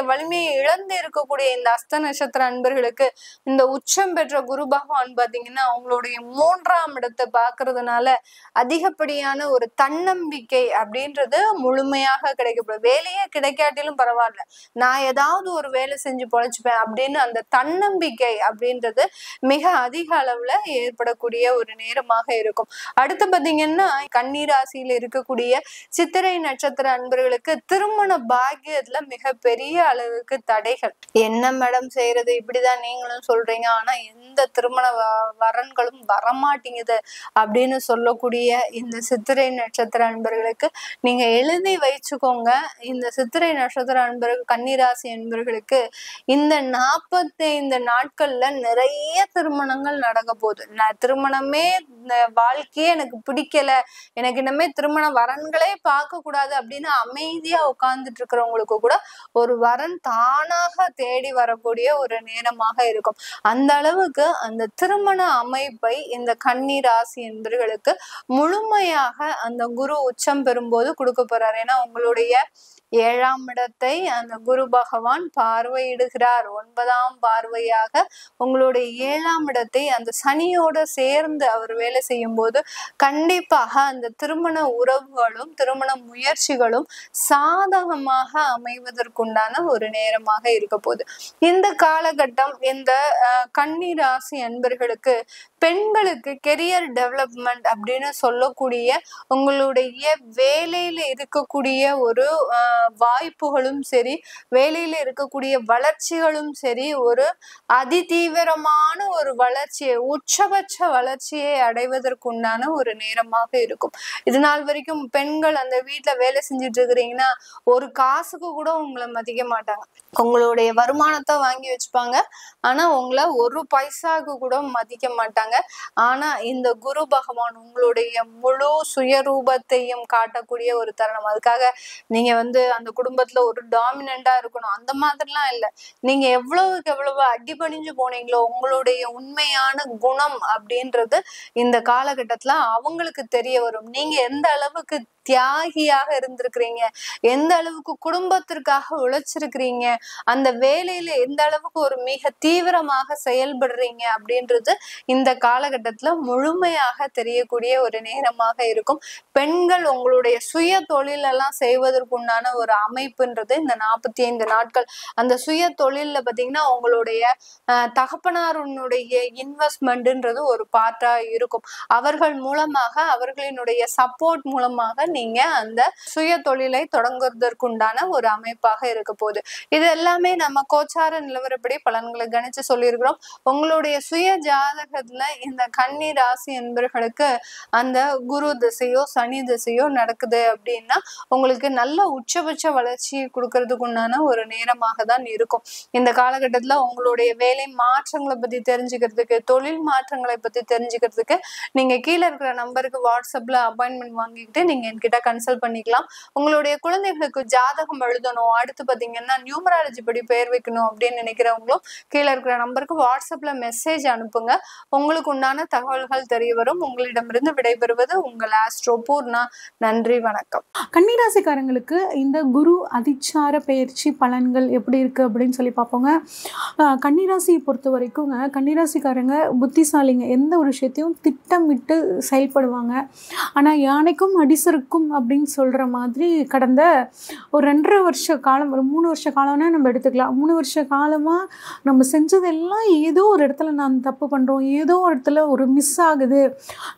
வலிமையை இழந்து இருக்கக்கூடிய இந்த அஸ்த நட்சத்திர அன்பர்களுக்கு இந்த உச்சம் பெற்ற குரு பகவான் பாத்தீங்கன்னா அவங்களுடைய 3ஆம் இடத்தை பாக்குறதுனால அதிகப்படியான ஒரு தன்னம்பிக்கை அப்படின்றது முழுமையாக கிடைக்கப்படும். வேலையே கிடைக்காட்டிலும் பரவாயில்ல, நான் ஏதாவது ஒரு வேலை செஞ்சு பொழைச்சுப்பேன் அப்படின்னு அந்த தன்னம்பிக்கை அப்படின்றது மிக அதிக அளவுல ஏற்படக்கூடிய ஒரு நேரமாக இருக்கும். அடுத்து பாத்தீங்கன்னா கன்னிராசியில இருக்கக்கூடிய சித்திரை நட்சத்திர அன்பர்களுக்கு திருமண பாக்கியத்துல மிகப்பெரிய அளவுக்கு தடைகள். என்ன மேடம் செய்யறது, இப்படிதான் நீங்களும் சொல்றீங்க, ஆனா எந்த திருமண வரன்களும் வரமாட்டேங்குது அப்படின்னு சொல்லக்கூடிய இந்த சித்திரை நட்சத்திர அன்பர்களுக்கு நீங்க எழுதி வச்சுக்கோங்க. இந்த சித்திரை நட்சத்திர அன்பர்கள் கன்னிராசி அன்பர்களுக்கு இந்த 45 நாட்கள்ல நிறைய திருமணங்கள் நடக்க போகுது. நான் திருமணமே வாழ்க்கையே எனக்கு பிடிக்கல, எனக்கு இனிமே திருமண வரன்களே பார்க்க கூடாது அப்படின்னு அமைதியா உட்கார்ந்துட்டு இருக்கிறவங்களுக்கு கூட ஒரு வரன் தானாக தேடி வரக்கூடிய ஒரு நேரமாக இருக்கும். அந்த அளவுக்கு அந்த திருமண அமைப்பை இந்த கன்னி ராசி என்பவர்களுக்கு முழுமையாக அந்த குரு உச்சம் பெறும்போது கொடுக்க போறாரு. ஏன்னா உங்களுடைய 7ஆம் இடத்தை அந்த குரு பகவான் பார்வையிடுகிறார். 9ஆம் பார்வையாக உங்களுடைய 7ஆம் இடத்தை அந்த சனியோட சேர்ந்து அவர் வேலை செய்யும் போது கண்டிப்பாக அந்த திருமண உறவுகளும் திருமண முயற்சிகளும் சாதகமாக அமைவதற்குண்டான ஒரு நேரமாக இருக்க போகுது. இந்த காலகட்டம் இந்த கன்னி ராசி அன்பர்களுக்கு பெண்களுக்கு கெரியர் டெவலப்மெண்ட் அப்படின்னு சொல்லக்கூடிய உங்களுடைய வேலையில இருக்கக்கூடிய ஒரு வாய்ப்புகளும் சரி, வேலையில இருக்கக்கூடிய வளர்ச்சிகளும் சரி, ஒரு அதிதீவிரமான ஒரு வளர்ச்சியை உச்சபட்ச வளர்ச்சியை அடைவதற்குண்டான ஒரு நேரமாக இருக்கும். இது நாள் வரைக்கும் பெண்கள் அந்த வீட்டுல வேலை செஞ்சுட்டு இருக்கிறீங்கன்னா ஒரு காசுக்கு கூட உங்களை மதிக்க மாட்டாங்க. உங்களுடைய வருமானத்தை வாங்கி வச்சுப்பாங்க, ஆனா உங்களை ஒரு பைசாக்கு கூட மதிக்க மாட்டாங்க. ஆனா இந்த குரு பகவான் உங்களுடைய முழு சுயரூபத்தையும் காட்டக்கூடிய ஒரு தருணம். அதுக்காக நீங்க அந்த குடும்பத்துல ஒரு டாமினண்டா இருக்கணும் அந்த மாதிரிலாம் இல்லை. நீங்க எவ்வளவுக்கு எவ்வளவு அடிபணிஞ்சு போனீங்களோ உங்களுடைய உண்மையான குணம் அப்படின்றது இந்த காலகட்டத்துல அவங்களுக்கு தெரிய வரும். நீங்க எந்த அளவுக்கு தியாகியாக இருந்திருக்கிறீங்க, எந்த அளவுக்கு குடும்பத்திற்காக உழைச்சிருக்கிறீங்க, அந்த வேலையில எந்த அளவுக்கு ஒரு மிக தீவிரமாக செயல்படுறீங்க அப்படின்றது இந்த காலகட்டத்துல முழுமையாக தெரியக்கூடிய ஒரு நேரமாக இருக்கும். பெண்கள் உங்களுடைய சுய தொழிலெல்லாம் செய்வதற்குண்டான ஒரு அமைப்புன்றது இந்த 45 நாட்கள். அந்த சுய தொழில்ல பாத்தீங்கன்னா உங்களுடைய தகப்பனாருடைய இன்வெஸ்ட்மெண்ட்ன்றது ஒரு பார்ட்டா இருக்கும். அவர்கள் மூலமாக அவர்களினுடைய சப்போர்ட் மூலமாக நீங்க அந்த சுய தொழிலை தொடங்குவதற்குண்டான ஒரு அமைப்பாக இருக்க போகுது. இது எல்லாமே நம்ம கோச்சார நிலவரப்படி பலன்களை கணிச்சு சொல்லியிருக்கிறோம். உங்களுடைய சுய ஜாதகத்துல இந்த கன்னி ராசி என்பவர்களுக்கு அந்த குரு திசையோ சனி திசையோ நடக்குது அப்படின்னா உங்களுக்கு நல்ல உச்சபட்ச வளர்ச்சியை கொடுக்கறதுக்கு உண்டான ஒரு நேரமாக தான் இருக்கும். இந்த காலகட்டத்துல உங்களுடைய வேலை மாற்றங்களை பத்தி தெரிஞ்சுக்கிறதுக்கு, தொழில் மாற்றங்களை பத்தி தெரிஞ்சுக்கிறதுக்கு நீங்க கீழே இருக்கிற நம்பருக்கு வாட்ஸ்அப்ல அப்பாயின்மெண்ட் வாங்கிக்கிட்டு நீங்க என்கிட்ட கன்சல்ட் பண்ணிக்கலாம். உங்களுடைய குழந்தைகளுக்கு ஜாதகம் எழுதணும், அடுத்து பாத்தீங்கன்னா நியூமராலஜி படி பெயர் வைக்கணும் அப்படின்னு நினைக்கிறவங்களும் கீழே இருக்கிற நம்பருக்கு வாட்ஸ்அப்ல மெசேஜ் அனுப்புங்க. உங்களுக்கு உண்டான தகவல்கள் தெரிய வரும். உங்களிடமிருந்து விடைபெறுவது உங்கள் ஆஸ்ட்ரோ பூர்ணா. நன்றி, வணக்கம். கன்னிராசிக்காரங்களுக்கு இந்த குரு அதிச்சார பயிற்சி பலன்கள் எப்படி இருக்கு அப்படின்னு சொல்லி பார்ப்போங்க. கன்னிராசியை பொறுத்த வரைக்கும் கன்னிராசிக்காரங்க புத்திசாலிங்க. எந்த ஒரு விஷயத்தையும் திட்டமிட்டு செயல்படுவாங்க. ஆனால் யானைக்கும் அடிசருக்கும் அப்படின்னு சொல்கிற மாதிரி கடந்த ஒரு 2.5 வருஷ காலம், ஒரு 3 வருஷ காலம்னா நம்ம எடுத்துக்கலாம். 3 வருஷ காலமாக நம்ம செஞ்சதெல்லாம் ஏதோ ஒரு இடத்துல நான் தப்பு பண்ணுறோம், ஏதோ ஒரு இடத்துல ஒரு மிஸ் ஆகுது,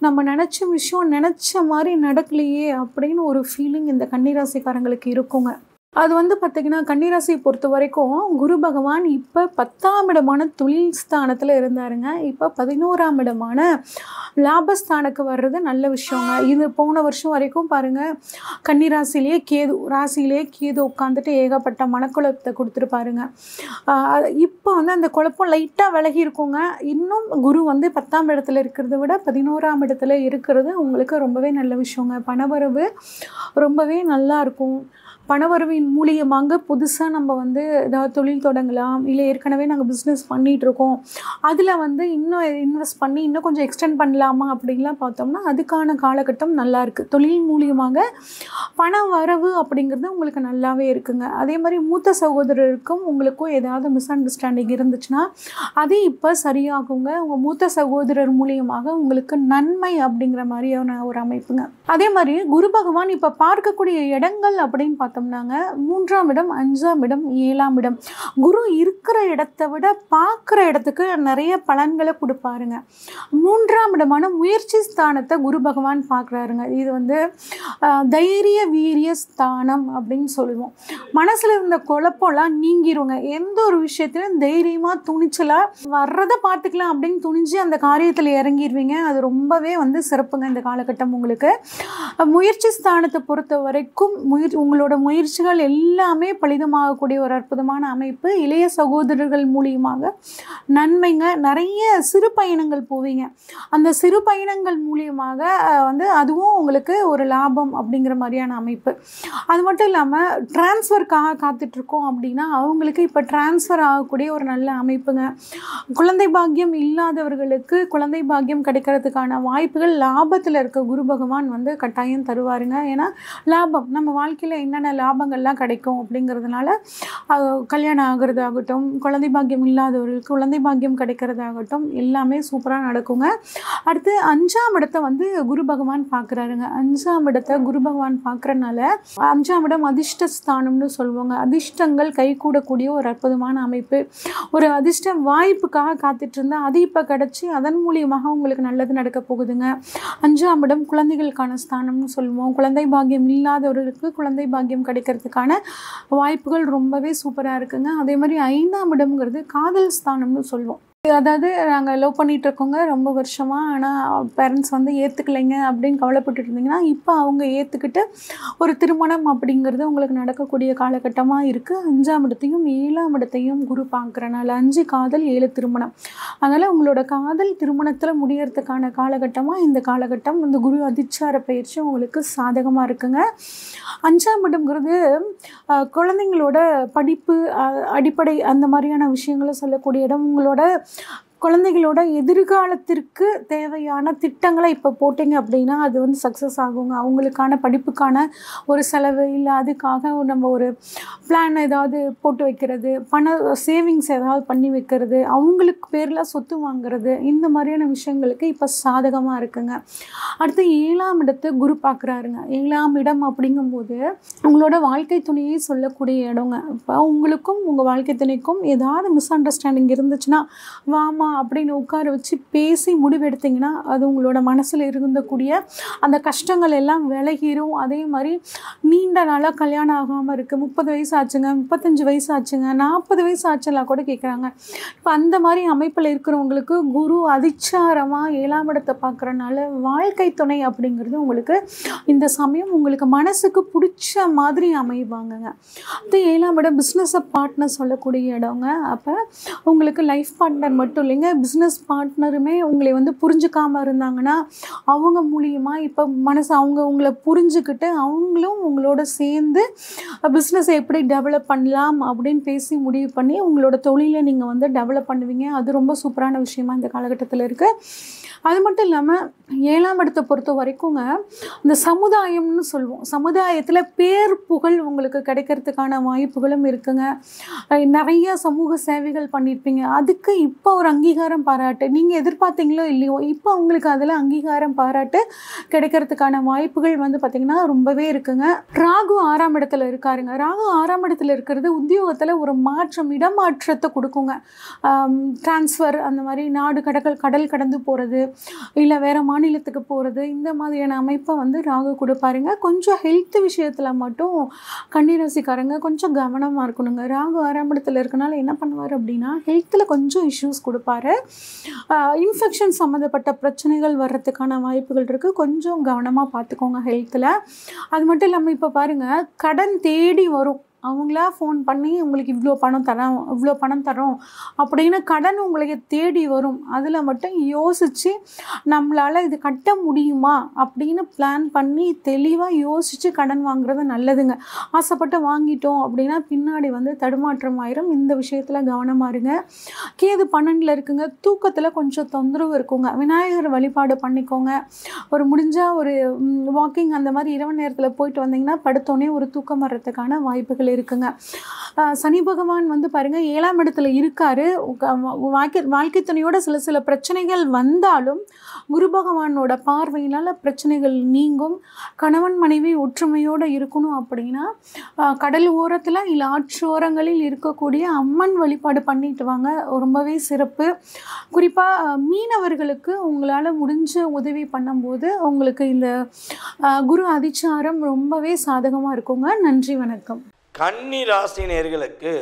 நம்ம நினச்ச விஷயம் நினச்ச மாதிரி நடக்கலையே அப்படின்னு ஒரு ஃபீலிங் இந்த கன்னிராசிக்காரங்களுக்கு இருக்குங்க. அது பார்த்திங்கன்னா கன்னிராசியை பொறுத்த வரைக்கும் குரு பகவான் இப்போ 10ஆம் இடமான தொழில் ஸ்தானத்தில் இருந்தாருங்க. இப்போ 11ஆம் இடமான லாபஸ்தானுக்கு வர்றது நல்ல விஷயங்க. இது போன வருஷம் வரைக்கும் பாருங்கள், கன்னிராசிலேயே ராசியிலேயே கேது உட்காந்துட்டு ஏகப்பட்ட மனக்குழப்பத்தை கொடுத்துருப்பாருங்க. இப்போ அந்த குழப்பம் லைட்டாக விலகி இருக்குங்க. இன்னும் குரு 10ஆம் இடத்துல இருக்கிறத விட 11ஆம் இடத்துல இருக்கிறது உங்களுக்கு ரொம்பவே நல்ல விஷயங்க. பணவரவு ரொம்பவே நல்லா இருக்கும். பணவரவின் மூலியமாக புதுசாக நம்ம ஏதாவது தொழில் தொடங்கலாம். இல்லை ஏற்கனவே நாங்கள் பிஸ்னஸ் பண்ணிகிட்ருக்கோம், அதில் இன்னும் இன்வெஸ்ட் பண்ணி இன்னும் கொஞ்சம் எக்ஸ்டெண்ட் பண்ணலாமா அப்படின்லாம் பார்த்தோம்னா அதுக்கான காலகட்டம் நல்லா இருக்குது. தொழில் மூலியமாக பண வரவு அப்படிங்கிறது உங்களுக்கு நல்லாவே இருக்குங்க. அதே மாதிரி மூத்த சகோதரருக்கும் உங்களுக்கும் ஏதாவது மிஸ் அண்டர்ஸ்டாண்டிங் இருந்துச்சுன்னா அது இப்போ சரியாகுங்க. உங்கள் மூத்த சகோதரர் மூலியமாக உங்களுக்கு நன்மை அப்படிங்கிற மாதிரியான ஒரு அமைப்புங்க. அதே மாதிரி குரு பகவான் இப்போ பார்க்கக்கூடிய இடங்கள் அப்படின்னு பார்த்தோம்னாங்க 3ஆம் இடம், 5ஆம் இடம், 7ஆம் இடம். குரு இருக்கிற இடத்தை விட பார்க்குற இடத்துக்கு நிறைய பலன்களை கொடுப்பாருங்க. 3ஆம் இடமான முயற்சி ஸ்தானத்தை குரு பகவான் பார்க்குறாருங்க. இது தைரிய வீரிய ஸ்தானம் அப்படின்னு சொல்லுவோம். மனசில் இருந்த குழப்பம்லாம் நீங்கிருங்க. எந்த ஒரு விஷயத்திலும் தைரியமாக துணிச்சலாக வர்றதை பார்த்துக்கலாம் அப்படின்னு துணிஞ்சு அந்த காரியத்தில் இறங்கிடுவீங்க. அது ரொம்பவே சிறப்புங்க இந்த காலகட்டம் உங்களுக்கு. முயற்சி ஸ்தானத்தை பொறுத்த வரைக்கும் உங்களோட முயற்சிகள் எல்லாமே பலிதமாகக்கூடிய ஒரு அற்புதமான அமைப்பு. இளைய சகோதரர்கள் மூலியமாக நன்மைங்க. நிறைய சிறு பயணங்கள் போவீங்க. அந்த சிறு பயணங்கள் மூலியமாக அதுவும் உங்களுக்கு ஒரு லாபம் அப்படிங்கிற மாதிரியான அமைப்பு. அது மட்டும் இல்லாமல் டிரான்ஸ்ஃபருக்காக காத்துட்ருக்கோம் அப்படின்னா அவங்களுக்கு இப்போ டிரான்ஸ்ஃபர் ஆகக்கூடிய ஒரு நல்ல அமைப்புங்க. குழந்தை பாக்கியம் இல்லாதவர்களுக்கு குழந்தை பாக்கியம் கிடைக்கிறதுக்கான வாய்ப்புகள் லாபத்தில் இருக்க குரு பகவான் கட்டாயம் தருவாருங்க. ஏன்னா லாபம் நம்ம வாழ்க்கையில் என்னென்ன லாபங்கள்லாம் கிடைக்கும் அப்படிங்கிறதுனால கல்யாணம் ஆகிறதாகட்டும், குழந்தை பாக்கியம் இல்லாதவர்களுக்கு குழந்தை பாக்கியம் கிடைக்கிறதாகட்டும் எல்லாமே சூப்பராக நடக்குங்க. அடுத்து 5ஆம் இடத்தை குரு பகவான் பார்க்குறாருங்க. 5ஆம் இடத்தை குரு பகவான் பார்க்குறனால 5ஆம் இடம் அதிர்ஷ்ட ஸ்தானம்னு சொல்லுவாங்க. அதிர்ஷ்டங்கள் கைகூடக்கூடிய ஒரு அற்புதமான அமைப்பு. ஒரு அதிர்ஷ்ட வாய்ப்புக்காக காத்துட்டு இருந்தால் அது இப்போ கிடச்சி அதன் மூலியமாக உங்களுக்கு நல்லது நடக்க போகுதுங்க. 5ஆம் இடம் குழந்தைகளுக்கான ஸ்தானம்னு சொல்லுவோம். குழந்தை பாக்கியம் இல்லாதவர்களுக்கு குழந்தை பாக்கியம் கிடைக்கிறதுக்கான வாய்ப்புகள் ரொம்பவே சூப்பராக இருக்குங்க. அதே மாதிரி 5ஆம் இடம்ங்கிறது காதல் ஸ்தானம்னு சொல்லுவோம். அதாவது நாங்கள் லவ் பண்ணிகிட்டு இருக்கோங்க ரொம்ப வருஷமாக, ஆனால் பேரண்ட்ஸ் ஏற்றுக்கலைங்க அப்படின்னு கவலைப்பட்டு இருந்தீங்கன்னா இப்போ அவங்க ஏற்றுக்கிட்டு ஒரு திருமணம் அப்படிங்கிறது உங்களுக்கு நடக்கக்கூடிய காலகட்டமாக இருக்குது. 5ஆம் இடத்தையும் 7ஆம் இடத்தையும் குரு பார்க்குறனால 5 காதல் 7 திருமணம். அதனால் உங்களோட காதல் திருமணத்தில் முடியறதுக்கான காலகட்டமாக இந்த காலகட்டம் இந்த குரு அதிச்சார பயிற்சி உங்களுக்கு சாதகமாக இருக்குங்க. 5ஆம் இடம்ங்கிறது குழந்தைங்களோட படிப்பு அடிப்படை அந்த மாதிரியான விஷயங்களை சொல்லக்கூடிய இடம். உங்களோட குழந்தைகளோட எதிர்காலத்திற்கு தேவையான திட்டங்களை இப்போ போட்டிங்க அப்படின்னா அது சக்ஸஸ் ஆகுங்க. அவங்களுக்கான படிப்புக்கான ஒரு செலவு இல்லை அதுக்காக நம்ம ஒரு பிளான் ஏதாவது போட்டு வைக்கிறது, பண சேவிங்ஸ் ஏதாவது பண்ணி வைக்கிறது, அவங்களுக்கு பேரில் சொத்து வாங்குறது, இந்த மாதிரியான விஷயங்களுக்கு இப்போ சாதகமாக இருக்குங்க. அடுத்து 7ஆம் இடத்தை குரு பார்க்குறாருங்க. 7ஆம் இடம் அப்படிங்கும்போது உங்களோட வாழ்க்கை துணையை சொல்லக்கூடிய இடங்க. இப்போ உங்களுக்கும் உங்கள் வாழ்க்கை துணைக்கும் ஏதாவது மிஸ் அண்டர்ஸ்டாண்டிங் இருந்துச்சுன்னா வாமா அப்படின்னு உட்கார வச்சு பேசி முடிவெடுத்தீங்கன்னா அது உங்களோட மனசில் இருந்தக்கூடிய அந்த கஷ்டங்கள் எல்லாம் விலகிரும். அதே மாதிரி நீண்ட நாளாக கல்யாணம் ஆகாமல் இருக்குது, 30 வயசு ஆச்சுங்க, 35 வயசு ஆச்சுங்க, 40 வயசு ஆச்சுலாம் கூட கேட்குறாங்க. இப்போ அந்த மாதிரி அமைப்பில் இருக்கிறவங்களுக்கு குரு அதிச்சாரமாக 7ஆம் இடத்தை பார்க்குறனால வாழ்க்கை துணை அப்படிங்கிறது உங்களுக்கு இந்த சமயம் உங்களுக்கு மனசுக்கு பிடிச்ச மாதிரி அமைவாங்கங்க. அது 7ஆம் இடம் பிஸ்னஸை பார்ட்னர் சொல்லக்கூடிய இடங்க. அப்போ உங்களுக்கு லைஃப் பார்ட்னர் மட்டும் இல்லைங்க, பிஸ்னஸ் பார்ட்னருமே உங்களை வந்து புரிஞ்சுக்காமல் இருந்தாங்கன்னா அவங்க மூலியமாக இப்போ அவங்க உங்களை புரிஞ்சுக்கிட்டு அவங்களும் உங்களோட சேர்ந்து பிஸ்னஸை எப்படி டெவலப் பண்ணலாம் அப்படின்னு பேசி முடிவு பண்ணி உங்களோட தொழிலை நீங்கள் வந்து டெவலப் பண்ணுவீங்க. அது ரொம்ப சூப்பரான விஷயமா இந்த காலகட்டத்தில் இருக்குது. அது மட்டும் இல்லாமல் 7ஆம் இடத்தை பொறுத்த வரைக்குங்க இந்த சமுதாயம்னு சொல்லுவோம், சமுதாயத்தில் பேர் புகழ் உங்களுக்கு கிடைக்கிறதுக்கான வாய்ப்புகளும் இருக்குங்க. நிறைய சமூக சேவைகள் பண்ணியிருப்பீங்க, அதுக்கு இப்போ ஒரு அங்கீகாரம் பாராட்டு நீங்கள் எதிர்பார்த்தீங்களோ இல்லையோ இப்போ உங்களுக்கு அதில் அங்கீகாரம் பாராட்டு கிடைக்கிறதுக்கான வாய்ப்புகள் வந்து பார்த்திங்கன்னா ரொம்பவே இருக்குங்க. ராகு 6ஆம் இடத்துல இருக்காருங்க. ராகு 6ஆம் இடத்துல இருக்கிறது உத்தியோகத்தில் ஒரு மாற்றம், இடமாற்றத்தை கொடுக்குங்க. டிரான்ஸ்ஃபர், அந்த மாதிரி நாடு கடல் கடந்து போகிறது, இல்லை வேறு மாநிலத்துக்கு போகிறது, இந்த மாதிரியான அமைப்பை வந்து ராகு கொடுப்பாருங்க. கொஞ்சம் ஹெல்த் விஷயத்தில் மட்டும் கன்னிராசிக்காரங்க கொஞ்சம் கவனமாக இருக்கணுங்க. ராகு 6ஆம் இடத்துல இருக்கனால என்ன பண்ணுவார் அப்படின்னா ஹெல்த்தில் கொஞ்சம் இஷ்யூஸ் கொடுப்பாரு. இன்ஃபெக்ஷன் சம்மந்தப்பட்ட பிரச்சனைகள் வர்றதுக்கான வாய்ப்புகள் இருக்குது, கொஞ்சம் கவனமாக பார்த்துக்கோங்க ஹெல்த்தில். அது மட்டும் இல்லாமல் இப்போ பாருங்கள், கடன் தேடி வரும், அவங்களா ஃபோன் பண்ணி உங்களுக்கு இவ்வளோ பணம் தரோம் அப்படின்னு கடன் உங்களுக்கு தேடி வரும். அதில் மட்டும் யோசித்து நம்மளால் இது கட்ட முடியுமா அப்படின்னு பிளான் பண்ணி தெளிவாக யோசித்து கடன் வாங்குறது நல்லதுங்க. ஆசைப்பட்டு வாங்கிட்டோம் அப்படின்னா பின்னாடி வந்து தடுமாற்றம் ஆயிரும். இந்த விஷயத்தில் கவனமாக இருங்க. கேது 12ல் இருக்குங்க. தூக்கத்தில் கொஞ்சம் தொந்தரவு இருக்குங்க. விநாயகர் வழிபாடு பண்ணிக்கோங்க. ஒரு முடிஞ்சால் ஒரு வாக்கிங் அந்த மாதிரி இரவு நேரத்தில் போயிட்டு வந்தீங்கன்னா படுத்தோடனே ஒரு தூக்கம் வர்றதுக்கான வாய்ப்புகள் இருக்குங்க. சனி பகவான் வந்து பாருங்க 7ஆம் இடத்துல இருக்காரு. வாழ்க்கை துணையோட சில பிரச்சனைகள் வந்தாலும் குரு பகவானோட பார்வையினால பிரச்சனைகள் நீங்கும். கணவன் மனைவி ஒற்றுமையோடு இருக்கணும் அப்படின்னா கடல் ஓரத்தில் இல்லை ஆற்றோரங்களில் இருக்கக்கூடிய அம்மன் வழிபாடு பண்ணிட்டு வாங்க, ரொம்பவே சிறப்பு. குறிப்பாக மீனவர்களுக்கு உங்களால் முடிஞ்ச உதவி பண்ணும்போது உங்களுக்கு இந்த குரு அதிச்சாரம் ரொம்பவே சாதகமாக இருக்குங்க. நன்றி, வணக்கம். கன்னி ராசி நேயர்களுக்கு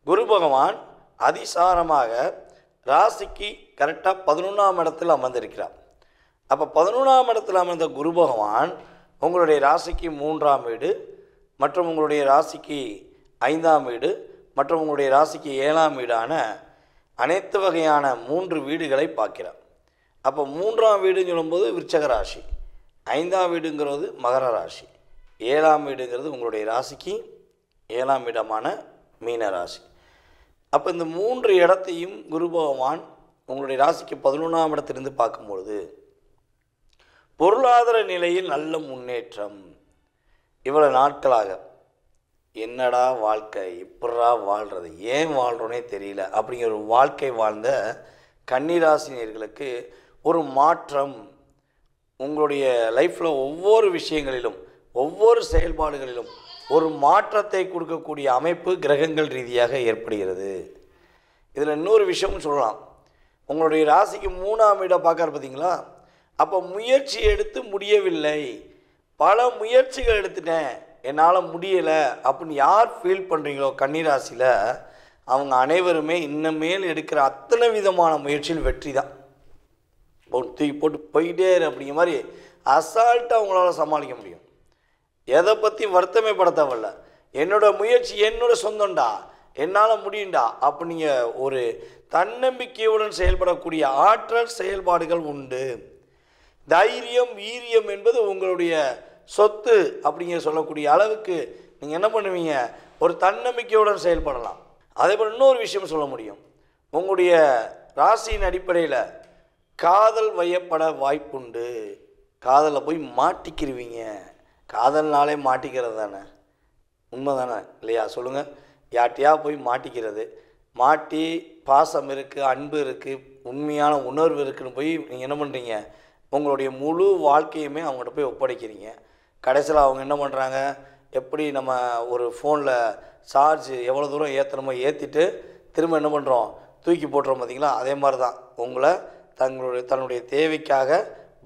குரு பகவான் அதிசாரமாக ராசிக்கு கரெக்டாக 11ஆம் இடத்தில் அமர்ந்திருக்கிறார். அப்போ 11ஆம் இடத்தில் அமர்ந்த குரு பகவான் உங்களுடைய ராசிக்கு 3ஆம் வீடு மற்றும் உங்களுடைய ராசிக்கு 5ஆம் வீடு மற்றும் உங்களுடைய ராசிக்கு 7ஆம் வீடான அனைத்து வகையான 3 வீடுகளை பார்க்கிறார். அப்போ 3ஆம் வீடுன்னு சொல்லும்போது விருச்சக ராசி, 5ஆம் வீடுங்கிறது மகர ராசி, 7ஆம் வீடுங்கிறது உங்களுடைய ராசிக்கு 7ஆம் இடமான மீன ராசி. அப்போ இந்த 3 இடத்தையும் குரு பகவான் உங்களுடைய ராசிக்கு 11ஆம் இடத்திலிருந்து பார்க்கும்பொழுது பொருளாதார நிலையில் நல்ல முன்னேற்றம். இவ்வளோ நாட்களாக என்னடா வாழ்க்கை, எப்படா வாழ்கிறது, ஏன் வாழ்கிறோன்னே தெரியல அப்படிங்கிற ஒரு வாழ்க்கை வாழ்ந்த கன்னிராசினியர்களுக்கு ஒரு மாற்றம் உங்களுடைய லைஃப்பில் ஒவ்வொரு விஷயங்களிலும் ஒவ்வொரு செயல்பாடுகளிலும் ஒரு மாற்றத்தை கொடுக்கக்கூடிய அமைப்பு கிரகங்கள் ரீதியாக ஏற்படுகிறது. இதில் இன்னொரு விஷயமும் சொல்லலாம். உங்களுடைய ராசிக்கு 3ஆம் வீடை பார்க்குற பார்த்தீங்களா, அப்போ முயற்சி எடுத்து முடியவில்லை, பல முயற்சிகள் எடுத்துட்டேன் என்னால் முடியலை அப்படின்னு யார் ஃபீல் பண்ணுறீங்களோ கன்னிராசியில் அவங்க அனைவருமே இன்னமேல் எடுக்கிற அத்தனை விதமான முயற்சியில் வெற்றி தான். தூக்கி போட்டு போயிட்டே அப்படிங்கிற மாதிரி அசால்ட்டாக அவங்களால சமாளிக்க முடியும். எதை பற்றி வருத்தமே பட தேவையில்ல, என்னோட முயற்சி என்னோட சொந்தம்டா, என்னால் முடியும்டா அப்படிங்க ஒரு தன்னம்பிக்கையுடன் செயல்படக்கூடிய ஆற்றல் செயல்பாடுகள் உண்டு. தைரியம் வீரியம் என்பது உங்களுடைய சொத்து அப்படிங்கிற சொல்லக்கூடிய அளவுக்கு நீங்கள் என்ன பண்ணுவீங்க, ஒரு தன்னம்பிக்கையுடன் செயல்படலாம். அதே போல் இன்னொரு விஷயம் சொல்ல முடியும், உங்களுடைய ராசியின் அடிப்படையில் காதல் வயப்பட வாய்ப்புண்டு. காதலில் போய் மாட்டிக்கிருவீங்க. காதல்னாலே மாட்டிக்கிறது தானே, உண்மை தானே இல்லையா சொல்லுங்கள். யார்ட்டையா போய் மாட்டிக்கிறது, மாட்டி பாசம் இருக்குது, அன்பு இருக்குது, உண்மையான உணர்வு இருக்குதுன்னு போய் நீங்கள் என்ன பண்ணுறீங்க, உங்களுடைய முழு வாழ்க்கையுமே அவங்கள்ட்ட போய் ஒப்படைக்கிறீங்க. கடைசியில் அவங்க என்ன பண்ணுறாங்க, எப்படி நம்ம ஒரு ஃபோனில் சார்ஜ் எவ்வளோ தூரம் ஏற்றணுமோ ஏற்றிட்டு திரும்ப என்ன பண்ணுறோம், தூக்கி போட்டுறோம் பார்த்தீங்களா, அதே மாதிரி தான் உங்களை தன்னுடைய தேவைக்காக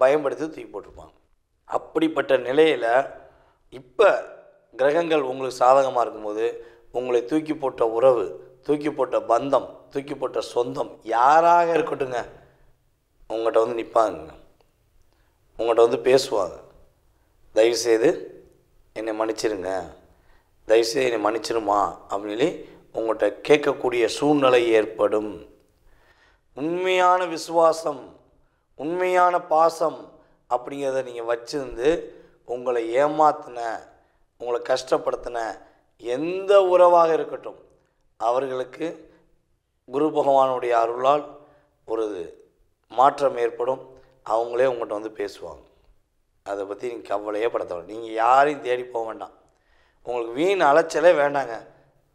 பயன்படுத்தி தூக்கி போட்டிருப்பாங்க. அப்படிப்பட்ட நிலையில் இப்போ கிரகங்கள் உங்களுக்கு சாதகமாக இருக்கும்போது உங்களை தூக்கி போட்ட உறவு, தூக்கி போட்ட பந்தம், தூக்கி போட்ட சொந்தம் யாராக இருக்கட்டுங்க, உங்கள்கிட்ட வந்து நிற்பாங்க, உங்கள்கிட்ட வந்து பேசுவாங்க. தயவுசெய்து என்னை மன்னிச்சிருங்க, தயவுசெய்து என்னை மன்னிச்சிருமா அப்படின்னு உங்கள்கிட்ட கேட்கக்கூடிய சூழ்நிலை ஏற்படும். உண்மையான விசுவாசம், உண்மையான பாசம் அப்படிங்கிறத நீங்கள் வச்சிருந்து உங்களை ஏமாத்தின, உங்களை கஷ்டப்படுத்தின எந்த உறவாக இருக்கட்டும் அவர்களுக்கு குரு பகவானுடைய அருளால் ஒரு மாற்றம் ஏற்படும். அவங்களே உங்கள்கிட்ட வந்து பேசுவாங்க. அதை பற்றி நீங்கள் கவலையே படுத்த வேண்டாம். நீங்கள் யாரையும் தேடி போக வேண்டாம். உங்களுக்கு வீண் அலைச்சலே வேண்டாங்க.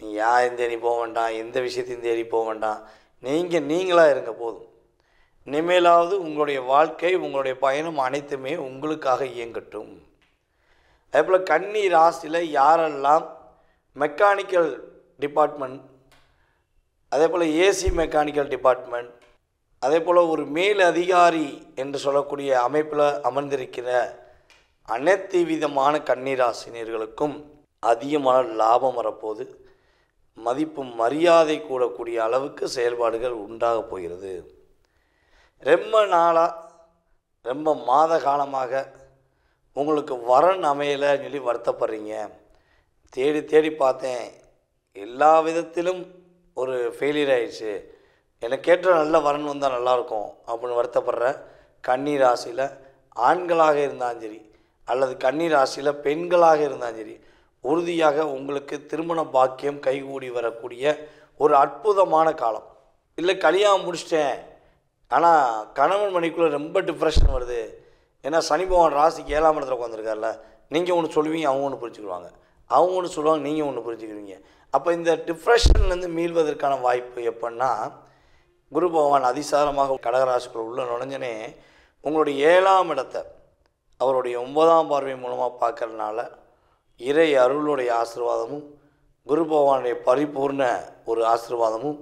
நீங்கள் யாரையும் தேடி போக வேண்டாம், எந்த விஷயத்தையும் தேடி போக வேண்டாம். நீங்களாக இருங்க போதும். இனிமேலாவது உங்களுடைய வாழ்க்கை, உங்களுடைய பயணம் அனைத்துமே உங்களுக்காக இயங்கட்டும். அதே போல் கன்னி ராசியில் யாரெல்லாம் மெக்கானிக்கல் டிபார்ட்மெண்ட், அதே போல் ஏசி மெக்கானிக்கல் டிபார்ட்மெண்ட், அதே போல் ஒரு மேல் அதிகாரி என்று சொல்லக்கூடிய அமைப்பில் அமர்ந்திருக்கிற அனைத்து விதமான கன்னிராசினியர்களுக்கும் அதிகமான லாபம் வரப்போகுது. மதிப்பு மரியாதை கூடக்கூடிய அளவுக்கு செயல்பாடுகள் உண்டாக போகிறது. ரொம்ப நாளாக, ரொம்ப மாத காலமாக உங்களுக்கு வரன் அமையலை சொல்லி வருத்தப்படுறீங்க. தேடி தேடி பார்த்தேன், எல்லா விதத்திலும் ஒரு ஃபெயிலியர் ஆயிடுச்சு, எனக்கு கேட்ட நல்ல வரன் வந்தால் நல்லாயிருக்கும் அப்படின்னு வருத்தப்படுற கன்னி ராசியில் ஆண்களாக இருந்தாலும் சரி, அல்லது கன்னி ராசியில் பெண்களாக இருந்தாலும் சரி, உறுதியாக உங்களுக்கு திருமண பாக்கியம் கைகூடி வரக்கூடிய ஒரு அற்புதமான காலம். இல்லை கல்யாணம் முடிச்சிட்டேன், ஆனால் கணவன் மனைவிக்குள்ளே ரொம்ப டிப்ரெஷன் வருது, ஏன்னா சனி பகவான் ராசிக்கு 7ஆம் இடத்துல உட்காந்துருக்கார்ல, நீங்கள் ஒன்று சொல்லுவீங்க, அவங்க ஒன்று புரிஞ்சுக்குவாங்க, அவங்க ஒன்று சொல்லுவாங்க, நீங்கள் ஒன்று புரிஞ்சுக்குவீங்க. அப்போ இந்த டிப்ரெஷன்லேருந்து மீள்வதற்கான வாய்ப்பு எப்படின்னா, குரு பகவான் அதிசாரமாக கடகராசிக்குள்ள உள்ள நுழைஞ்சனே உங்களுடைய 7ஆம் இடத்தை அவருடைய 9ஆம் பார்வை மூலமாக பார்க்கறதுனால இறை அருளுடைய ஆசீர்வாதமும் குரு பகவானுடைய பரிபூர்ண ஒரு ஆசீர்வாதமும்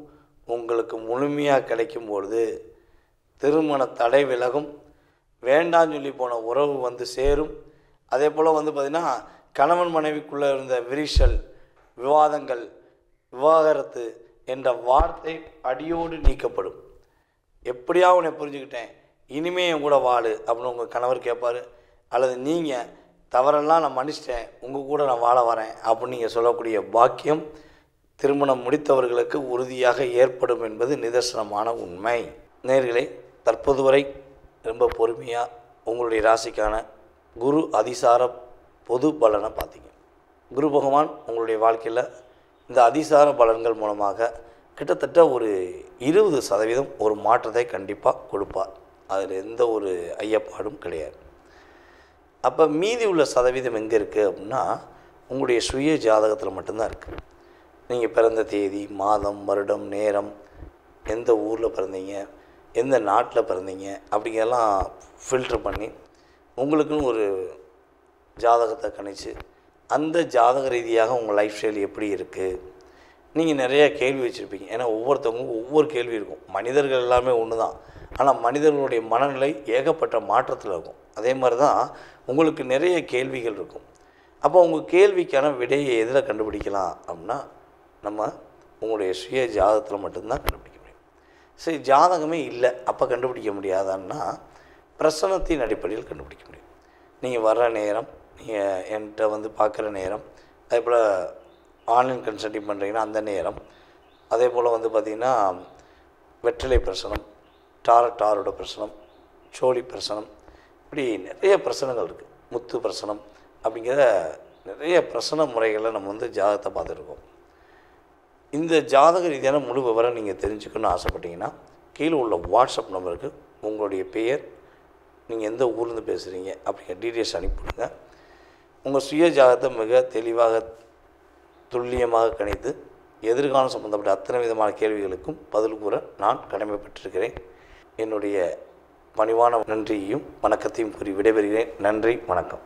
உங்களுக்கு முழுமையாக கிடைக்கும் பொழுது திருமண தடை விலகும், வேண்டான்னு சொல்லி போன உறவு வந்து சேரும். அதே போல் வந்து பார்த்திங்கன்னா கணவன் மனைவிக்குள்ளே இருந்த விரிசல், விவாதங்கள், விவாகரத்து என்ற வார்த்தை அடியோடு நீக்கப்படும். எப்படியா உன்னை புரிஞ்சுக்கிட்டேன், இனிமே என் கூட வாழு அப்படின்னு உங்கள் கணவர் கேட்பார். அல்லது நீங்கள் தவறெல்லாம் நான் மன்னிச்சிட்டேன், உங்கள் கூட நான் வாழ வரேன் அப்படின்னு நீங்கள் சொல்லக்கூடிய பாக்கியம் திருமணம் முடித்தவர்களுக்கு உறுதியாக ஏற்படும் என்பது நிதர்சனமான உண்மை. நேயர்களே, தற்போது வரை ரொம்ப பொறுமையாக உங்களுடைய ராசிக்கான குரு அதிசார பொது பலனை பார்த்தீங்க. குரு பகவான் உங்களுடைய வாழ்க்கையில் இந்த அதிசார பலன்கள் மூலமாக கிட்டத்தட்ட ஒரு 20% ஒரு மாற்றத்தை கண்டிப்பாக கொடுப்பார். அதில் எந்த ஒரு ஐயப்பாடும் கிடையாது. அப்போ மீதி உள்ள சதவீதம் எங்கே இருக்குது அப்படின்னா, உங்களுடைய சுய ஜாதகத்தில் மட்டும்தான் இருக்குது. நீங்கள் பிறந்த தேதி, மாதம், வருடம், நேரம், எந்த ஊரில் பிறந்தீங்க, எந்த நாட்டில் பிறந்தீங்க அப்படிங்கெல்லாம் ஃபில்ட்ரு பண்ணி உங்களுக்குன்னு ஒரு ஜாதகத்தை கணிச்சு அந்த ஜாதக ரீதியாக உங்கள் லைஃப் ஸ்டைல் எப்படி இருக்குது. நீங்கள் நிறையா கேள்வி வச்சுருப்பீங்க. ஏன்னா ஒவ்வொருத்தவங்களுக்கும் ஒவ்வொரு கேள்வி இருக்கும். மனிதர்கள் எல்லாமே ஒன்று தான், ஆனால் மனிதர்களுடைய மனநிலை ஏகப்பட்ட மாற்றத்தில் இருக்கும். அதே மாதிரி தான் உங்களுக்கு நிறைய கேள்விகள் இருக்கும். அப்போ உங்கள் கேள்விக்கான விடையை எதில் கண்டுபிடிக்கலாம் அப்படின்னா, நம்ம உங்களுடைய சுய ஜாதகத்தில் மட்டும்தான் கண்டுபிடிக்க முடியும். சரி, ஜாதகமே இல்லை அப்போ கண்டுபிடிக்க முடியாதான்னா பிரசனத்தின் அடிப்படையில் கண்டுபிடிக்க முடியும். நீங்கள் வர்ற நேரம், நீங்கள் என்கிட்ட வந்து பார்க்குற நேரம், அதே போல் ஆன்லைன் கன்சல்டிங் பண்ணுறீங்கன்னா அந்த நேரம், அதே போல் வந்து பார்த்திங்கன்னா வெற்றிலை பிரசனம், டாரோட பிரசனம், சோழி பிரசனம், இப்படி நிறைய பிரசனங்கள் இருக்குது. முத்து பிரசனம் அப்படிங்கிற நிறைய பிரசன முறைகளை நம்ம வந்து ஜாதகத்தை பார்த்துருக்கோம். இந்த ஜாதக ரீதியான முழு விவரம் நீங்கள் தெரிஞ்சுக்கணும்னு ஆசைப்பட்டீங்கன்னா கீழே உள்ள வாட்ஸ்அப் நம்பருக்கு உங்களுடைய பெயர், நீங்கள் எந்த ஊர்லேருந்து பேசுகிறீங்க அப்படிங்கிற டீட்டெயில்ஸ் அனுப்பிவிடுங்க. உங்கள் சுய ஜாதகத்தை மிக தெளிவாக துல்லியமாக கணித்து எதிர்காலம் சம்பந்தப்பட்ட அத்தனை விதமான கேள்விகளுக்கும் பதில் கூற நான் கடமைப்பட்டிருக்கிறேன். என்னுடைய பணிவான நன்றியையும் வணக்கத்தையும் கூறி விடைபெறுகிறேன். நன்றி, வணக்கம்.